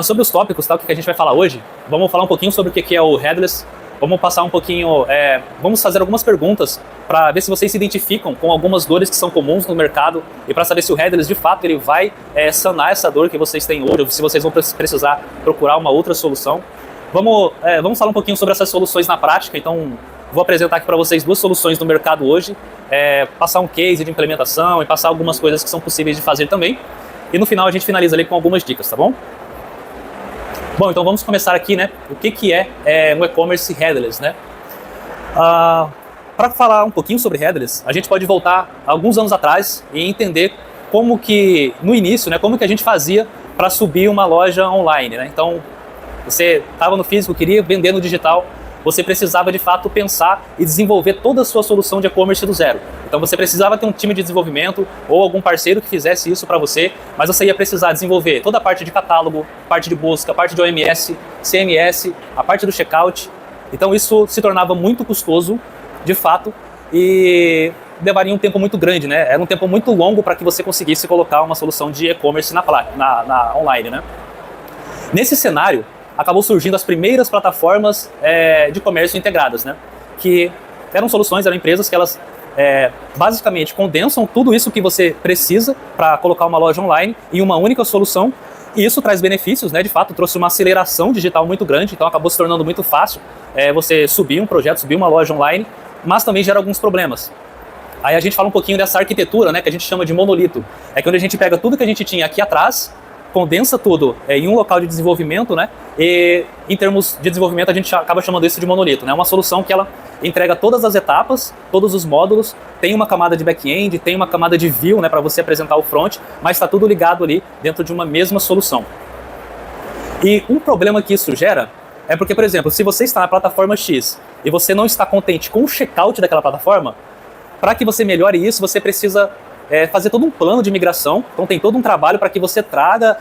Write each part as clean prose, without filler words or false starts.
Sobre os tópicos, tá, o que a gente vai falar hoje, vamos falar um pouquinho sobre o que é o headless, vamos passar um pouquinho, vamos fazer algumas perguntas para ver se vocês se identificam com algumas dores que são comuns no mercado e para saber se o headless de fato ele vai sanar essa dor que vocês têm hoje, ou se vocês vão precisar procurar uma outra solução. Vamos falar um pouquinho sobre essas soluções na prática, então vou apresentar aqui para vocês duas soluções no mercado hoje, passar um case de implementação e passar algumas coisas que são possíveis de fazer também. E no final a gente finaliza ali com algumas dicas, tá bom? Bom, então vamos começar aqui, né? O que é um e-commerce headless, né? Para falar um pouquinho sobre headless, a gente pode voltar alguns anos atrás e entender como que, no início, né? Como que a gente fazia para subir uma loja online, né? Então, você estava no físico, queria vender no digital, você precisava de fato pensar e desenvolver toda a sua solução de e-commerce do zero. Então você precisava ter um time de desenvolvimento ou algum parceiro que fizesse isso para você, mas você ia precisar desenvolver toda a parte de catálogo, parte de busca, parte de OMS, CMS, a parte do checkout. Então isso se tornava muito custoso, de fato, e levaria um tempo muito grande, né? Era um tempo muito longo para que você conseguisse colocar uma solução de e-commerce na online, né? Nesse cenário, acabou surgindo as primeiras plataformas de comércio integradas, né? Que eram soluções, eram empresas que elas basicamente condensam tudo isso que você precisa para colocar uma loja online em uma única solução, e isso traz benefícios, né? De fato, trouxe uma aceleração digital muito grande, então acabou se tornando muito fácil você subir um projeto, subir uma loja online, mas também gera alguns problemas. Aí a gente fala um pouquinho dessa arquitetura, né? Que a gente chama de monolito. É quando a gente pega tudo que a gente tinha aqui atrás, condensa tudo em um local de desenvolvimento, né? E em termos de desenvolvimento a gente acaba chamando isso de monolito, né? Uma solução que ela entrega todas as etapas, todos os módulos, tem uma camada de back-end, tem uma camada de view, né, para você apresentar o front, mas está tudo ligado ali dentro de uma mesma solução. E um problema que isso gera é porque, por exemplo, se você está na plataforma X e você não está contente com o checkout daquela plataforma, para que você melhore isso, você precisa fazer todo um plano de migração. Então tem todo um trabalho para que você traga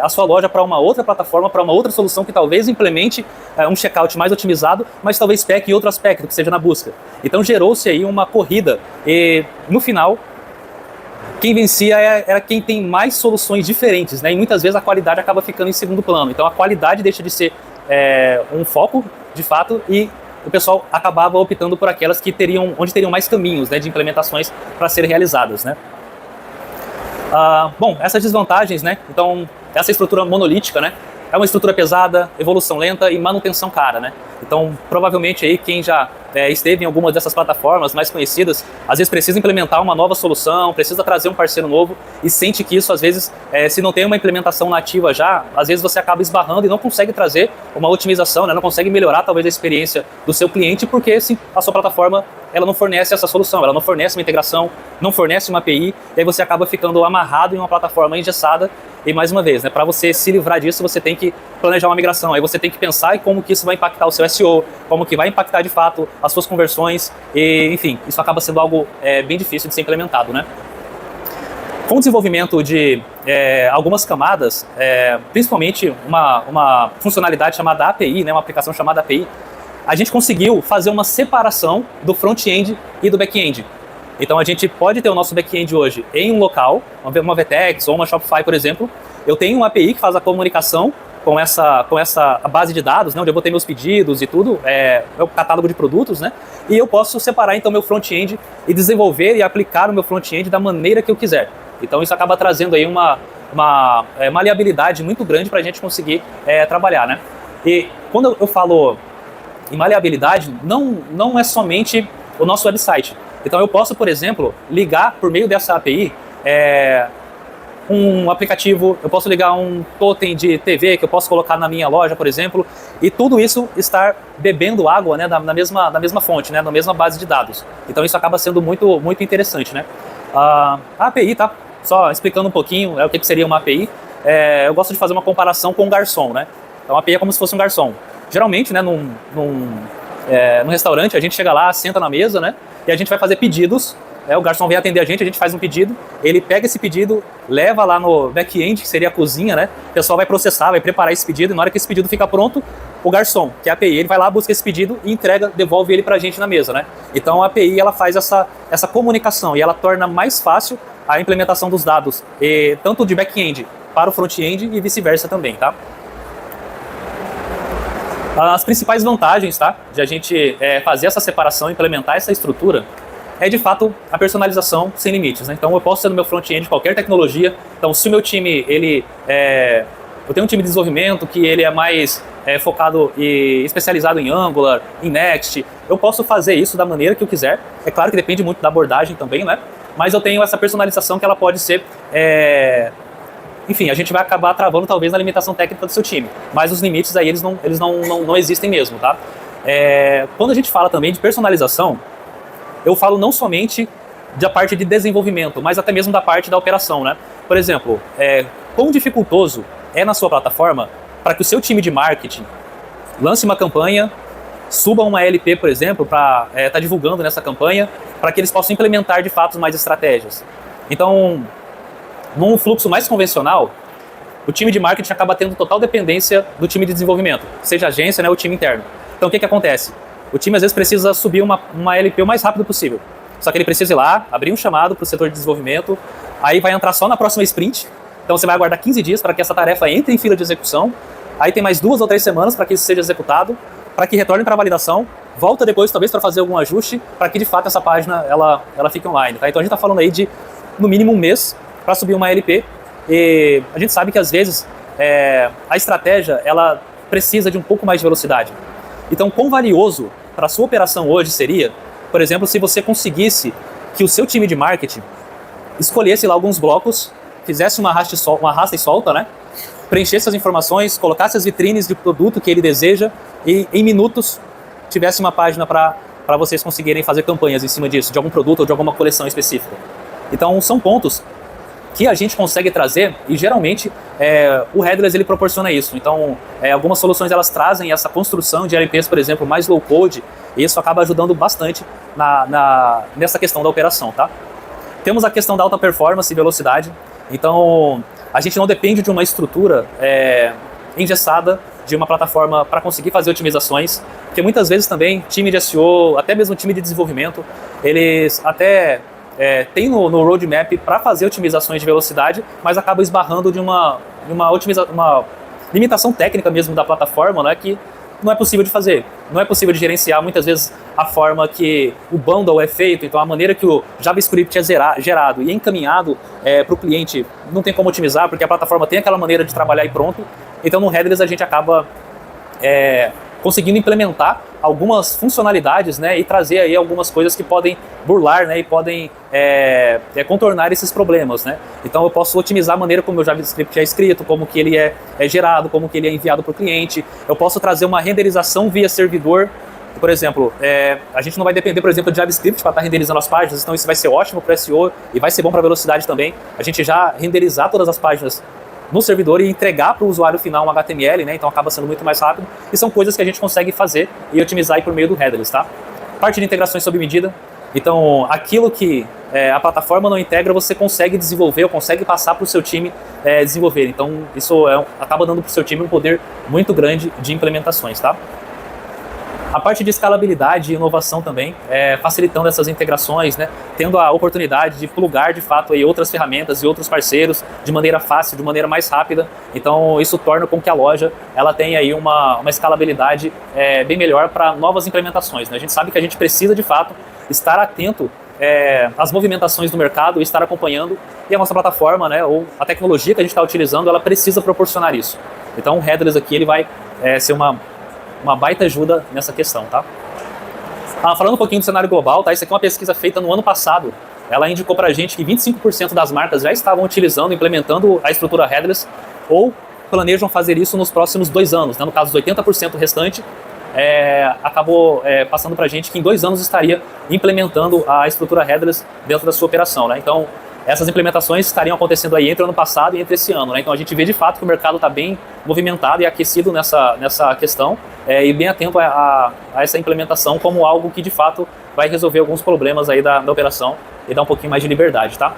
a sua loja para uma outra plataforma, para uma outra solução que talvez implemente um checkout mais otimizado, mas talvez peque em outro aspecto, que seja na busca. Então gerou-se aí uma corrida e no final quem vencia era quem tem mais soluções diferentes, né? E muitas vezes a qualidade acaba ficando em segundo plano. Então a qualidade deixa de ser um foco de fato e o pessoal acabava optando por aquelas que onde teriam mais caminhos, né, de implementações para serem realizadas, né? Bom, essas desvantagens, né? Então, essa estrutura monolítica, né? É uma estrutura pesada, evolução lenta e manutenção cara, né? Então, provavelmente aí quem já esteve em alguma dessas plataformas mais conhecidas, às vezes precisa implementar uma nova solução, precisa trazer um parceiro novo e sente que isso, às vezes, se não tem uma implementação nativa já, às vezes você acaba esbarrando e não consegue trazer uma otimização, né? Não consegue melhorar talvez a experiência do seu cliente porque a sua plataforma ela não fornece essa solução, ela não fornece uma integração, não fornece uma API, e aí você acaba ficando amarrado em uma plataforma engessada. E mais uma vez, né, para você se livrar disso, você tem que planejar uma migração, aí você tem que pensar em como que isso vai impactar o seu SEO, como que vai impactar de fato as suas conversões, e enfim, isso acaba sendo algo bem difícil de ser implementado, né? Com o desenvolvimento de algumas camadas, principalmente uma funcionalidade chamada API, né, uma aplicação chamada API, a gente conseguiu fazer uma separação do front-end e do back-end. Então a gente pode ter o nosso back-end hoje em um local, uma Vtex ou uma Shopify, por exemplo. Eu tenho uma API que faz a comunicação com essa base de dados, né, onde eu vou ter meus pedidos e tudo, meu catálogo de produtos, né? E eu posso separar então meu front-end e desenvolver e aplicar o meu front-end da maneira que eu quiser. Então isso acaba trazendo aí uma maleabilidade muito grande para a gente conseguir trabalhar, né? E quando eu falo em maleabilidade, não é somente o nosso website. Então eu posso, por exemplo, ligar por meio dessa API um aplicativo, eu posso ligar um totem de TV que eu posso colocar na minha loja, por exemplo, e tudo isso estar bebendo água, né, na mesma fonte, né, na mesma base de dados. Então isso acaba sendo muito, muito interessante, né? A API, tá? Só explicando um pouquinho o que seria uma API, eu gosto de fazer uma comparação com um garçom, né? Então a API é como se fosse um garçom. Geralmente, né, num restaurante, a gente chega lá, senta na mesa, né, e a gente vai fazer pedidos, o garçom vem atender a gente faz um pedido, ele pega esse pedido, leva lá no back-end, que seria a cozinha, né, o pessoal vai processar, vai preparar esse pedido, e na hora que esse pedido fica pronto, o garçom, que é a API, ele vai lá, busca esse pedido e entrega, devolve ele pra gente na mesa, né. Então a API, ela faz essa comunicação e ela torna mais fácil a implementação dos dados, tanto de back-end para o front-end e vice-versa também, tá? As principais vantagens, tá, de a gente fazer essa separação, implementar essa estrutura, é de fato a personalização sem limites, né? Então eu posso ter no meu front-end qualquer tecnologia. Então se o meu time, eu tenho um time de desenvolvimento que ele é mais focado e especializado em Angular, em Next, eu posso fazer isso da maneira que eu quiser. É claro que depende muito da abordagem também, né? Mas eu tenho essa personalização que ela pode ser... Enfim, a gente vai acabar travando talvez na limitação técnica do seu time, mas os limites aí eles não existem mesmo, tá? Quando a gente fala também de personalização, eu falo não somente da parte de desenvolvimento, mas até mesmo da parte da operação, né? Por exemplo, quão dificultoso é na sua plataforma para que o seu time de marketing lance uma campanha, suba uma LP, por exemplo, para estar divulgando nessa campanha, para que eles possam implementar de fato mais estratégias. Então, num fluxo mais convencional, o time de marketing acaba tendo total dependência do time de desenvolvimento, seja agência, né, ou time interno. Então o que acontece? O time às vezes precisa subir uma LP o mais rápido possível. Só que ele precisa ir lá, abrir um chamado para o setor de desenvolvimento, aí vai entrar só na próxima sprint. Então você vai aguardar 15 dias para que essa tarefa entre em fila de execução. Aí tem mais 2 ou 3 semanas para que isso seja executado, para que retorne para a validação, volta depois talvez para fazer algum ajuste, para que de fato essa página ela fique online. Tá? Então a gente está falando aí de no mínimo um mês para subir uma LP. E a gente sabe que às vezes a estratégia ela precisa de um pouco mais de velocidade. Então quão valioso para a sua operação hoje seria, por exemplo, se você conseguisse que o seu time de marketing escolhesse lá alguns blocos, fizesse uma arrasta e solta, né? Preenchesse as informações, colocasse as vitrines de produto que ele deseja e em minutos tivesse uma página para vocês conseguirem fazer campanhas em cima disso, de algum produto ou de alguma coleção específica. Então são pontos que a gente consegue trazer e geralmente o Headless ele proporciona isso. Então algumas soluções elas trazem essa construção de LPs, por exemplo, mais low code, e isso acaba ajudando bastante nessa questão da operação, tá? Temos a questão da alta performance e velocidade. Então a gente não depende de uma estrutura engessada, de uma plataforma para conseguir fazer otimizações, porque muitas vezes também time de SEO, até mesmo time de desenvolvimento, eles até tem no roadmap para fazer otimizações de velocidade, mas acaba esbarrando de uma limitação técnica mesmo da plataforma, né, que não é possível de fazer, não é possível de gerenciar muitas vezes a forma que o bundle é feito, então a maneira que o JavaScript é gerado e encaminhado para o cliente não tem como otimizar, porque a plataforma tem aquela maneira de trabalhar e pronto. Então no Headless a gente acaba conseguindo implementar algumas funcionalidades, né, e trazer aí algumas coisas que podem burlar, né, e podem contornar esses problemas, né. Então eu posso otimizar a maneira como o meu JavaScript é escrito, como que ele é gerado, como que ele é enviado para o cliente. Eu posso trazer uma renderização via servidor. Por exemplo, a gente não vai depender, por exemplo, de JavaScript para estar renderizando as páginas, então isso vai ser ótimo para SEO e vai ser bom para velocidade também. A gente já renderizar todas as páginas no servidor e entregar para o usuário final um HTML, né? Então acaba sendo muito mais rápido. E são coisas que a gente consegue fazer e otimizar aí por meio do Headless, tá? Parte de integrações sob medida. Então aquilo que a plataforma não integra, você consegue desenvolver ou consegue passar para o seu time desenvolver. Então isso acaba dando para o seu time um poder muito grande de implementações, tá? A parte de escalabilidade e inovação também, facilitando essas integrações, né, tendo a oportunidade de plugar de fato aí outras ferramentas e outros parceiros de maneira fácil, de maneira mais rápida. Então isso torna com que a loja ela tenha aí uma escalabilidade bem melhor para novas implementações, né? A gente sabe que a gente precisa de fato estar atento às movimentações do mercado e estar acompanhando, e a nossa plataforma, né, ou a tecnologia que a gente está utilizando, ela precisa proporcionar isso. Então o Headless aqui ele vai ser uma baita ajuda nessa questão, tá? Falando um pouquinho do cenário global, tá? Isso aqui é uma pesquisa feita no ano passado. Ela indicou pra gente que 25% das marcas já estavam utilizando, implementando a estrutura Headless, ou planejam fazer isso nos próximos 2 anos, né? No caso, os 80% restante acabou passando pra gente que em 2 anos estaria implementando a estrutura Headless dentro da sua operação, né? Então, essas implementações estariam acontecendo aí entre o ano passado e entre esse ano, né? Então a gente vê de fato que o mercado está bem movimentado e aquecido nessa questão e bem atento a essa implementação como algo que de fato vai resolver alguns problemas aí da operação e dar um pouquinho mais de liberdade, tá?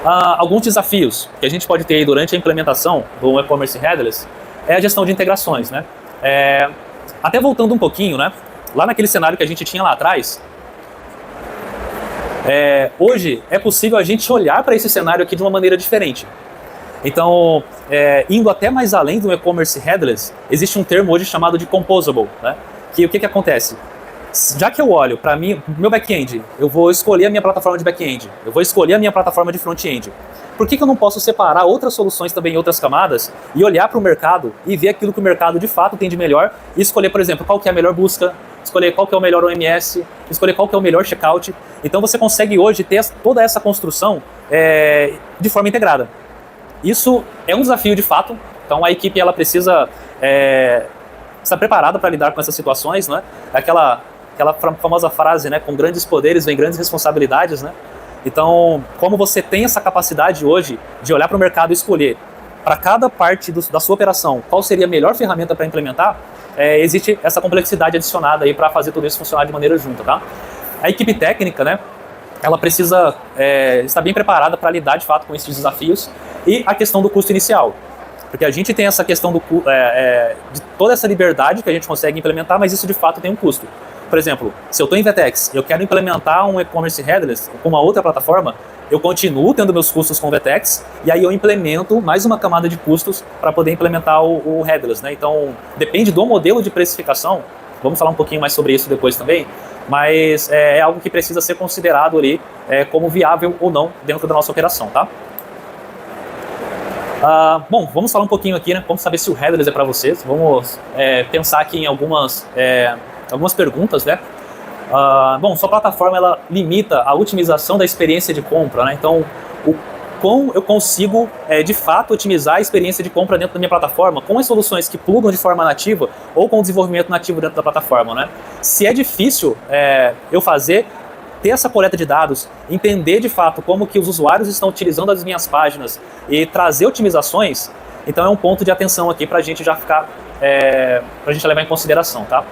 Alguns desafios que a gente pode ter aí durante a implementação do e-commerce Headless é a gestão de integrações, né? Até voltando um pouquinho, né? Lá naquele cenário que a gente tinha lá atrás, Hoje é possível a gente olhar para esse cenário aqui de uma maneira diferente. Então, indo até mais além do e-commerce headless, existe um termo hoje chamado de composable, né? Que o que acontece? Já que eu olho para meu back-end, eu vou escolher a minha plataforma de back-end, eu vou escolher a minha plataforma de front-end. Por que eu não posso separar outras soluções também em outras camadas e olhar para o mercado e ver aquilo que o mercado de fato tem de melhor e escolher, por exemplo, qual que é a melhor busca, escolher qual que é o melhor OMS, escolher qual que é o melhor checkout. Então você consegue hoje ter toda essa construção de forma integrada. Isso é um desafio de fato, então a equipe ela precisa estar preparada para lidar com essas situações, né? Aquela famosa frase, né? Com grandes poderes vem grandes responsabilidades, né? Então, como você tem essa capacidade hoje de olhar para o mercado e escolher para cada parte da sua operação qual seria a melhor ferramenta para implementar, existe essa complexidade adicionada aí para fazer tudo isso funcionar de maneira junta, tá? A equipe técnica, né? Ela precisa estar bem preparada para lidar de fato com esses desafios e a questão do custo inicial. Porque a gente tem essa questão de toda essa liberdade que a gente consegue implementar, mas isso de fato tem um custo. Por exemplo, se eu estou em VTEX e eu quero implementar um e-commerce headless com uma outra plataforma, eu continuo tendo meus custos com o VTEX e aí eu implemento mais uma camada de custos para poder implementar o headless, né? Então, depende do modelo de precificação, vamos falar um pouquinho mais sobre isso depois também, mas é algo que precisa ser considerado ali como viável ou não dentro da nossa operação, tá? Bom, vamos falar um pouquinho aqui, né? Vamos saber se o headless é para vocês. Vamos pensar aqui em algumas perguntas, né? Bom, sua plataforma ela limita a otimização da experiência de compra, né? Então, como eu consigo de fato otimizar a experiência de compra dentro da minha plataforma com as soluções que plugam de forma nativa ou com o desenvolvimento nativo dentro da plataforma, né? Se é difícil eu ter essa coleta de dados, entender de fato como que os usuários estão utilizando as minhas páginas e trazer otimizações, então é um ponto de atenção aqui para a gente já ficar, para a gente levar em consideração, tá?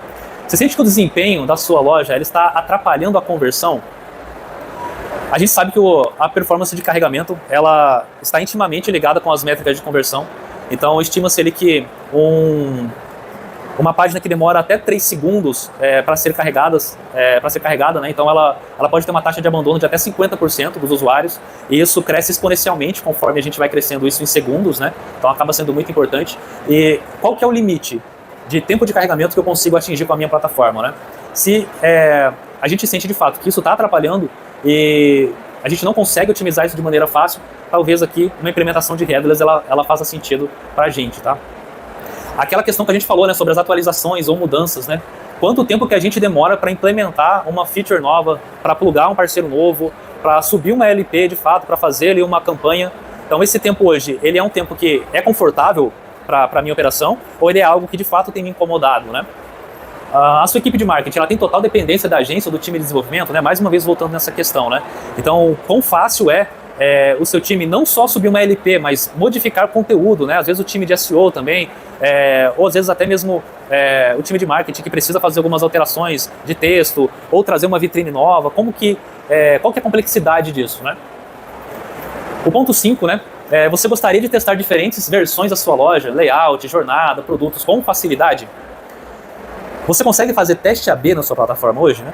Você sente que o desempenho da sua loja ele está atrapalhando a conversão? A gente sabe que a performance de carregamento ela está intimamente ligada com as métricas de conversão, então estima-se ali que uma página que demora até 3 segundos para ser carregada, né? Então ela pode ter uma taxa de abandono de até 50% dos usuários, e isso cresce exponencialmente conforme a gente vai crescendo isso em segundos, né? Então acaba sendo muito importante. E qual que é o limite de tempo de carregamento que eu consigo atingir com a minha plataforma, né? Se a gente sente de fato que isso está atrapalhando e a gente não consegue otimizar isso de maneira fácil, talvez aqui uma implementação de headless ela faça sentido para a gente, tá? Aquela questão que a gente falou, né, sobre as atualizações ou mudanças, né? Quanto tempo que a gente demora para implementar uma feature nova, para plugar um parceiro novo, para subir uma LP de fato, para fazer ali uma campanha. Então esse tempo hoje, ele é um tempo que é confortável para a minha operação, ou ele é algo que de fato tem me incomodado, né? A sua equipe de marketing, ela tem total dependência da agência ou do time de desenvolvimento, né? Mais uma vez voltando nessa questão, né? Então, quão fácil o seu time não só subir uma LP, mas modificar conteúdo, né? Às vezes o time de SEO também, ou às vezes até mesmo o time de marketing que precisa fazer algumas alterações de texto, ou trazer uma vitrine nova, qual que é a complexidade disso, né? O ponto 5, né? Você gostaria de testar diferentes versões da sua loja, layout, jornada, produtos com facilidade? Você consegue fazer teste AB na sua plataforma hoje, né?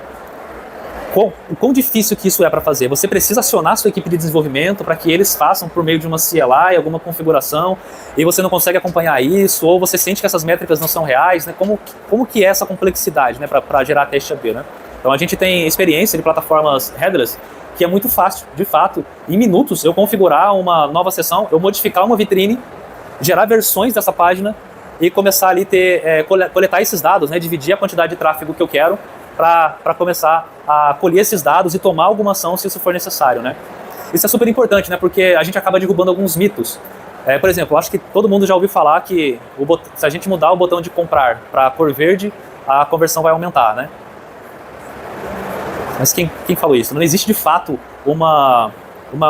Quão difícil que isso é para fazer? Você precisa acionar a sua equipe de desenvolvimento para que eles façam por meio de uma CLI, alguma configuração, e você não consegue acompanhar isso, ou você sente que essas métricas não são reais, né? Como que é essa complexidade, né, para gerar teste AB, né? Então a gente tem experiência de plataformas headless que é muito fácil, de fato, em minutos eu configurar uma nova seção, eu modificar uma vitrine, gerar versões dessa página e começar ali coletar esses dados, né, dividir a quantidade de tráfego que eu quero para começar a colher esses dados e tomar alguma ação se isso for necessário, né? Isso é super importante, né? Porque a gente acaba derrubando alguns mitos. Por exemplo, acho que todo mundo já ouviu falar que se a gente mudar o botão de comprar para a cor verde, a conversão vai aumentar, né? Mas quem falou isso? Não existe de fato uma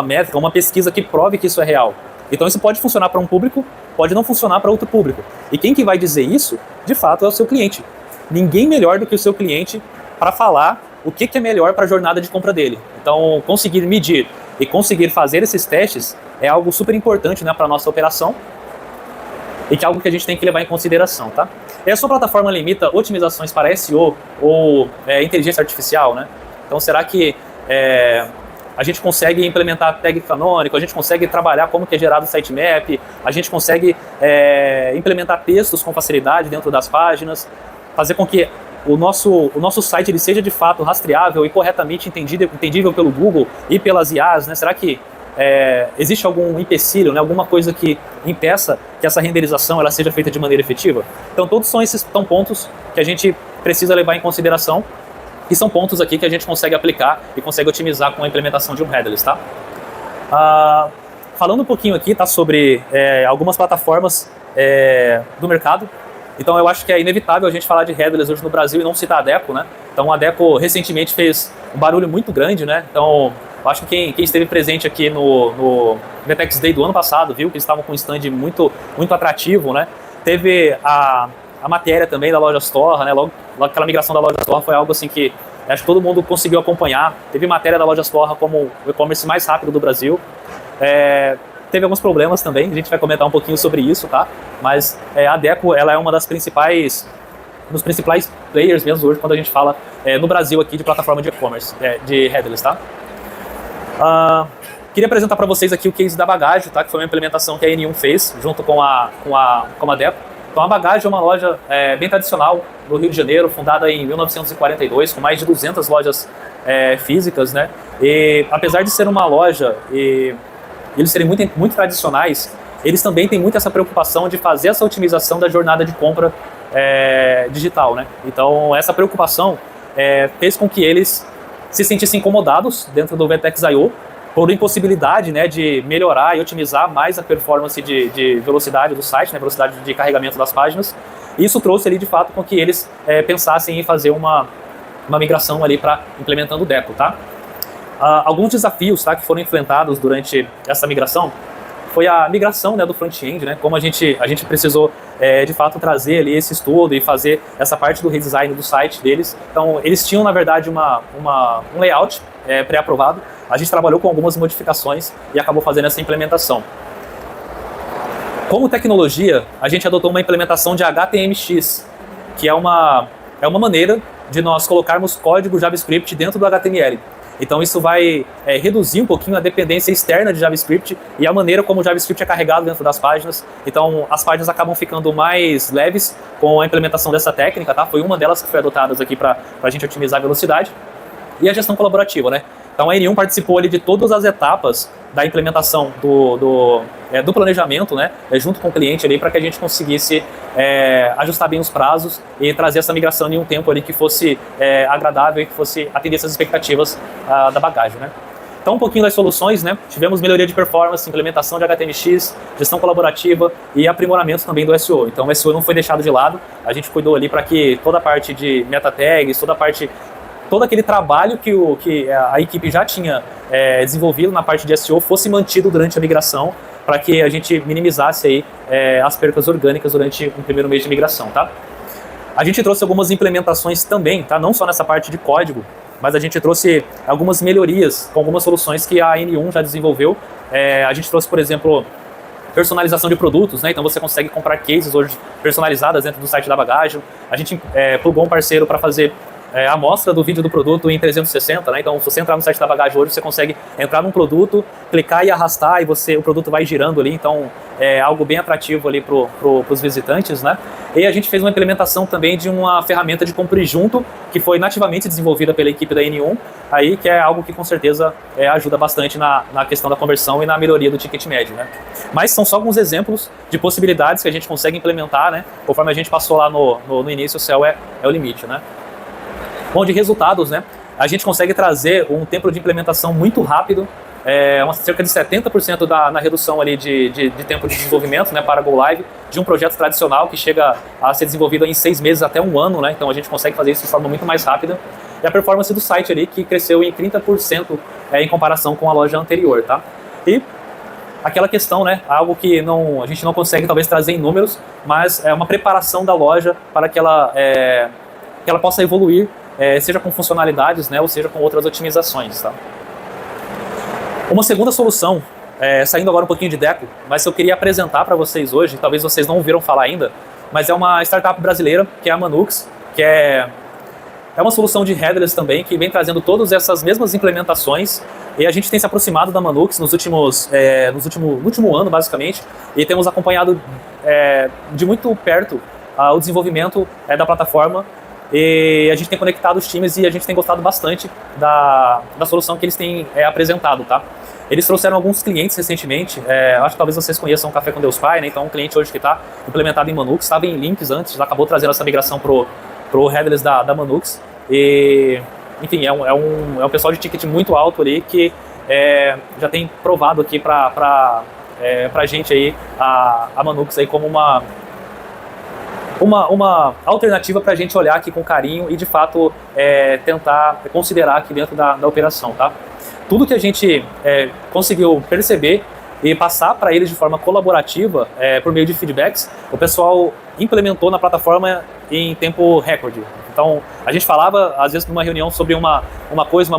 métrica, uma pesquisa que prove que isso é real. Então isso pode funcionar para um público, pode não funcionar para outro público. E quem que vai dizer isso, de fato, é o seu cliente. Ninguém melhor do que o seu cliente para falar o que é melhor para a jornada de compra dele. Então, conseguir medir e conseguir fazer esses testes é algo super importante, né, para a nossa operação e que é algo que a gente tem que levar em consideração, tá? E a sua plataforma limita otimizações para SEO ou inteligência artificial, né? Então, será que a gente consegue implementar tag canônico, a gente consegue trabalhar como que é gerado o sitemap, a gente consegue implementar textos com facilidade dentro das páginas, fazer com que o nosso site ele seja de fato rastreável e corretamente entendível pelo Google e pelas IAs, né? Será que existe algum empecilho, né? Alguma coisa que impeça que essa renderização ela seja feita de maneira efetiva? Então todos são pontos que a gente precisa levar em consideração e são pontos aqui que a gente consegue aplicar e consegue otimizar com a implementação de um headless, tá? Falando um pouquinho aqui, tá, sobre algumas plataformas do mercado. Então eu acho que é inevitável a gente falar de headless hoje no Brasil e não citar a Adecco, né? Então a Adecco recentemente fez um barulho muito grande, né? Então eu acho que quem esteve presente aqui no VTEX Day do ano passado, viu que eles estavam com um stand muito atrativo, né? Teve a matéria também da Loja Store, né? Logo aquela migração da Loja Store foi algo assim que acho que todo mundo conseguiu acompanhar. Teve matéria da Loja Store como o e-commerce mais rápido do Brasil. Teve alguns problemas também, a gente vai comentar um pouquinho sobre isso, tá? Mas a Adecco, ela é uma dos principais players mesmo hoje quando a gente fala no Brasil aqui de plataforma de e-commerce, de headless, tá? Queria apresentar para vocês aqui o case da Bagaggio, tá? Que foi uma implementação que a N1 fez junto com a Adecco. Então a Bagaggio é uma loja bem tradicional do Rio de Janeiro, fundada em 1942, com mais de 200 lojas físicas, né? E apesar de ser uma loja e eles serem muito tradicionais, eles também têm muito essa preocupação de fazer essa otimização da jornada de compra digital, né? Então essa preocupação fez com que eles se sentissem incomodados dentro do VTEX.io por impossibilidade, né, de melhorar e otimizar mais a performance de velocidade do site, né, velocidade de carregamento das páginas. E isso trouxe ali de fato com que eles pensassem em fazer uma migração ali para implementando o Adecco, tá? Alguns desafios, tá, que foram enfrentados durante essa migração foi a migração, né, do front-end, né, como a gente precisou de fato trazer ali esse estudo e fazer essa parte do redesign do site deles. Então eles tinham na verdade um layout pré-aprovado, a gente trabalhou com algumas modificações e acabou fazendo essa implementação. Como tecnologia, a gente adotou uma implementação de HTMX, que é uma maneira de nós colocarmos código JavaScript dentro do HTML. Então isso vai reduzir um pouquinho a dependência externa de JavaScript e a maneira como o JavaScript é carregado dentro das páginas. Então as páginas acabam ficando mais leves com a implementação dessa técnica, tá? Foi uma delas que foi adotada aqui para a gente otimizar a velocidade. E a gestão colaborativa, né? Então a N1 participou ali de todas as etapas da implementação do planejamento, né? Junto com o cliente ali para que a gente conseguisse ajustar bem os prazos e trazer essa migração em um tempo ali que fosse agradável e que fosse atender essas expectativas da Bagaggio, né? Então um pouquinho das soluções, né? Tivemos melhoria de performance, implementação de HTMX, gestão colaborativa e aprimoramento também do SEO. Então o SEO não foi deixado de lado, a gente cuidou ali para que toda a parte de meta tags, todo aquele trabalho que a equipe já tinha desenvolvido na parte de SEO fosse mantido durante a migração, para que a gente minimizasse aí, as percas orgânicas durante o primeiro mês de migração, tá? A gente trouxe algumas implementações também, tá? Não só nessa parte de código, mas a gente trouxe algumas melhorias com algumas soluções que a N1 já desenvolveu. A gente trouxe, por exemplo, personalização de produtos, né? Então você consegue comprar cases hoje personalizadas dentro do site da Bagaggio. A gente plugou um parceiro para fazer a amostra do vídeo do produto em 360, né? Então se você entrar no site da Bagaggio hoje, você consegue entrar num produto, clicar e arrastar e o produto vai girando ali, então é algo bem atrativo ali para os visitantes, né? E a gente fez uma implementação também de uma ferramenta de compra junto, que foi nativamente desenvolvida pela equipe da N1, aí, que é algo que com certeza ajuda bastante na questão da conversão e na melhoria do ticket médio, né? Mas são só alguns exemplos de possibilidades que a gente consegue implementar, né? Conforme a gente passou lá no início, o céu é o limite, né? Bom, de resultados, né? A gente consegue trazer um tempo de implementação muito rápido, cerca de 70% na redução ali de tempo de desenvolvimento, né, para Go Live, de um projeto tradicional que chega a ser desenvolvido em 6 meses até 1 ano, né? Então a gente consegue fazer isso de forma muito mais rápida. E a performance do site ali, que cresceu em 30% em comparação com a loja anterior, tá? E aquela questão, né, algo que a gente não consegue talvez trazer em números, mas é uma preparação da loja para que ela possa evoluir, seja com funcionalidades, né, ou seja com outras otimizações, tá? Uma segunda solução, saindo agora um pouquinho de Adecco, mas eu queria apresentar para vocês hoje, talvez vocês não ouviram falar ainda, mas é uma startup brasileira, que é a Manux, que é é uma solução de headless também, que vem trazendo todas essas mesmas implementações, e a gente tem se aproximado da Manux no último ano, basicamente, e temos acompanhado de muito perto o desenvolvimento da plataforma, e a gente tem conectado os times e a gente tem gostado bastante da solução que eles têm apresentado, tá? Eles trouxeram alguns clientes recentemente, acho que talvez vocês conheçam o Café com Deus Pai, né? Então um cliente hoje que está implementado em Manux, estava em Lynx antes, já acabou trazendo essa migração pro headless da Manux, e enfim, é um pessoal de ticket muito alto ali que já tem provado aqui pra gente aí a Manux aí como uma alternativa para a gente olhar aqui com carinho e de fato tentar considerar aqui dentro da operação, tá? Tudo que a gente conseguiu perceber e passar para eles de forma colaborativa por meio de feedbacks, o pessoal implementou na plataforma em tempo recorde. Então, a gente falava, às vezes, numa reunião sobre uma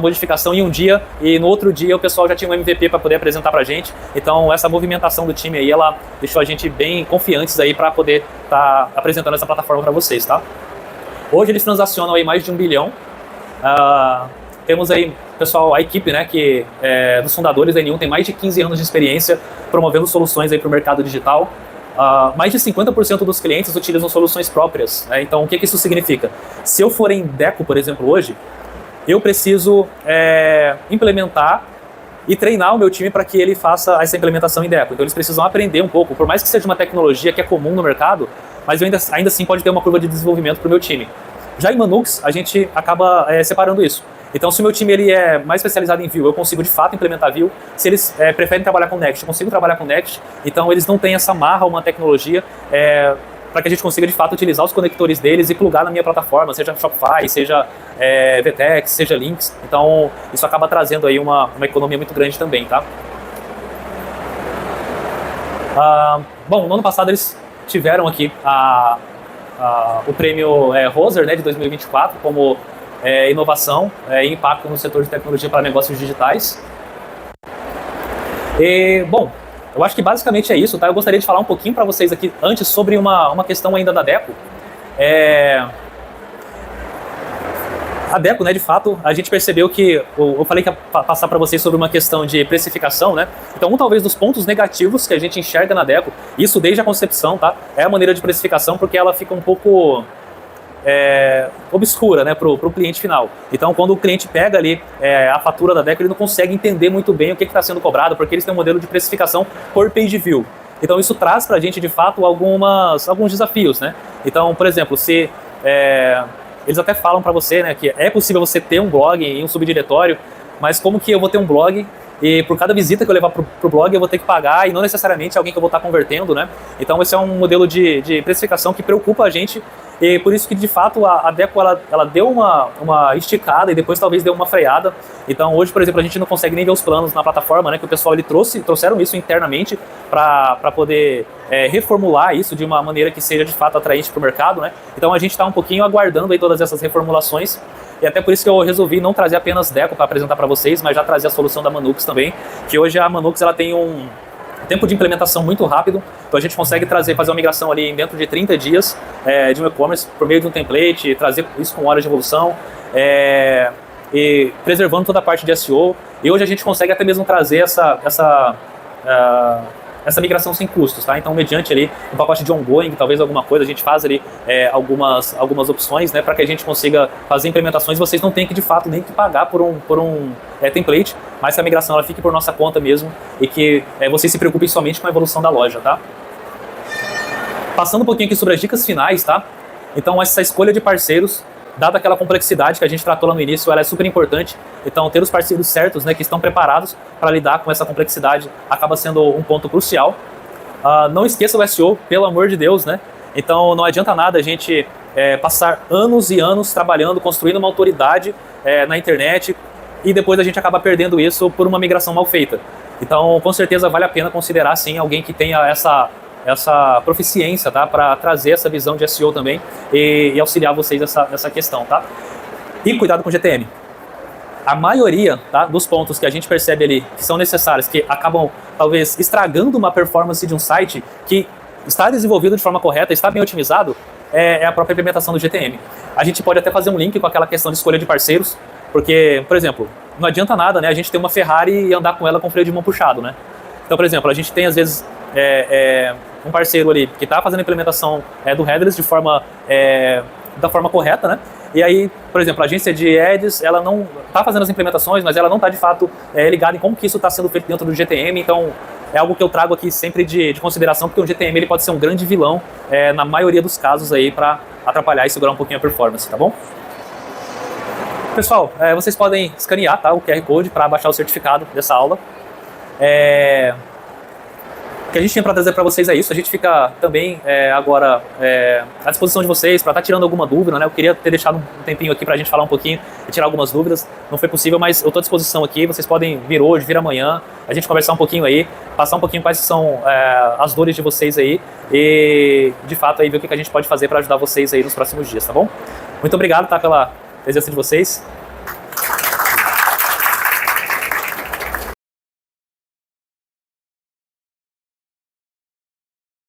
modificação em um dia, e no outro dia o pessoal já tinha um MVP para poder apresentar para a gente. Então, essa movimentação do time aí, ela deixou a gente bem confiantes aí para poder estar apresentando essa plataforma para vocês, tá? Hoje eles transacionam aí mais de 1 bilhão. Temos aí, pessoal, a equipe, né, que dos fundadores da N1 tem mais de 15 anos de experiência promovendo soluções aí para o mercado digital. Mais de 50% dos clientes utilizam soluções próprias, né? Então, o que isso significa? Se eu for em Deco, por exemplo, hoje, eu preciso implementar e treinar o meu time para que ele faça essa implementação em Deco. Então, eles precisam aprender um pouco, por mais que seja uma tecnologia que é comum no mercado, mas ainda assim pode ter uma curva de desenvolvimento para o meu time. Já em Manux, a gente acaba separando isso. Então, se o meu time ele é mais especializado em Vue, eu consigo de fato implementar Vue. Se eles preferem trabalhar com Next, eu consigo trabalhar com Next. Então, eles não têm essa marra, uma tecnologia para que a gente consiga de fato utilizar os conectores deles e plugar na minha plataforma, seja Shopify, seja VTEX, seja Lynx. Então, isso acaba trazendo aí uma economia muito grande também, tá? Bom, no ano passado eles tiveram aqui o prêmio Roser, né, de 2024, como inovação e impacto no setor de tecnologia para negócios digitais. E, bom, eu acho que basicamente é isso, tá? Eu gostaria de falar um pouquinho para vocês aqui antes sobre uma questão ainda da Deco. A Deco, né, de fato, a gente percebeu que, eu falei que ia passar para vocês sobre uma questão de precificação, né? Então, talvez dos pontos negativos que a gente enxerga na Deco, isso desde a concepção, tá? É a maneira de precificação, porque ela fica um pouco obscura, né, pro cliente final. Então, quando o cliente pega ali a fatura da Deco, ele não consegue entender muito bem o que está sendo cobrado, porque eles têm um modelo de precificação por page view. Então, isso traz para a gente, de fato, alguns desafios, né? Então, por exemplo, se eles até falam para você, né, que é possível você ter um blog em um subdiretório, mas como que eu vou ter um blog e por cada visita que eu levar pro blog eu vou ter que pagar, e não necessariamente alguém que eu vou estar convertendo, né? Então, esse é um modelo de precificação que preocupa a gente. E por isso que, de fato, a Deco ela deu uma esticada e depois talvez deu uma freada. Então, hoje, por exemplo, a gente não consegue nem ver os planos na plataforma, né? Que o pessoal trouxeram isso internamente para poder reformular isso de uma maneira que seja, de fato, atraente para o mercado, né? Então, a gente está um pouquinho aguardando aí todas essas reformulações. E até por isso que eu resolvi não trazer apenas Deco para apresentar para vocês, mas já trazer a solução da Manux também. Que hoje a Manux ela tem um tempo de implementação muito rápido, então a gente consegue fazer uma migração ali dentro de 30 dias de um e-commerce por meio de um template, trazer isso com horas de evolução e preservando toda a parte de SEO. E hoje a gente consegue até mesmo trazer essa migração sem custos, tá? Então, mediante ali um pacote de ongoing, talvez alguma coisa, a gente faz ali algumas opções, né, para que a gente consiga fazer implementações. Vocês não têm que, de fato, nem que pagar por um template, mas que a migração ela fique por nossa conta mesmo e que vocês se preocupem somente com a evolução da loja, tá? Passando um pouquinho aqui sobre as dicas finais, tá? Então, essa escolha de parceiros, dada aquela complexidade que a gente tratou lá no início, ela é super importante. Então, ter os parceiros certos, né, que estão preparados para lidar com essa complexidade, acaba sendo um ponto crucial. Não esqueça o SEO, pelo amor de Deus, né? Então, não adianta nada a gente passar anos e anos trabalhando, construindo uma autoridade na internet e depois a gente acaba perdendo isso por uma migração mal feita. Então, com certeza, vale a pena considerar, sim, alguém que tenha essa proficiência, tá? Para trazer essa visão de SEO também e auxiliar vocês nessa questão, tá? E cuidado com GTM. A maioria, tá, dos pontos que a gente percebe ali que são necessários, que acabam talvez estragando uma performance de um site que está desenvolvido de forma correta, está bem otimizado, é a própria implementação do GTM. A gente pode até fazer um link com aquela questão de escolha de parceiros, porque, por exemplo, não adianta nada, né, a gente ter uma Ferrari e andar com ela com freio de mão puxado, né? Então, por exemplo, a gente tem às vezes um parceiro ali que está fazendo a implementação do headless da forma correta, né? E aí, por exemplo, a agência de ads, ela não está fazendo as implementações, mas ela não está de fato ligada em como que isso está sendo feito dentro do GTM. Então, é algo que eu trago aqui sempre de consideração, porque o GTM ele pode ser um grande vilão na maioria dos casos aí para atrapalhar e segurar um pouquinho a performance, tá bom? Pessoal, vocês podem escanear, tá, o QR Code para baixar o certificado dessa aula. O que a gente tinha para trazer para vocês é isso. A gente fica também agora à disposição de vocês para estar tirando alguma dúvida, né? Eu queria ter deixado um tempinho aqui para a gente falar um pouquinho e tirar algumas dúvidas. Não foi possível, mas eu estou à disposição aqui. Vocês podem vir hoje, vir amanhã, a gente conversar um pouquinho aí, passar um pouquinho quais são as dores de vocês aí e, de fato, aí ver o que a gente pode fazer para ajudar vocês aí nos próximos dias, tá bom? Muito obrigado, tá, pela presença de vocês.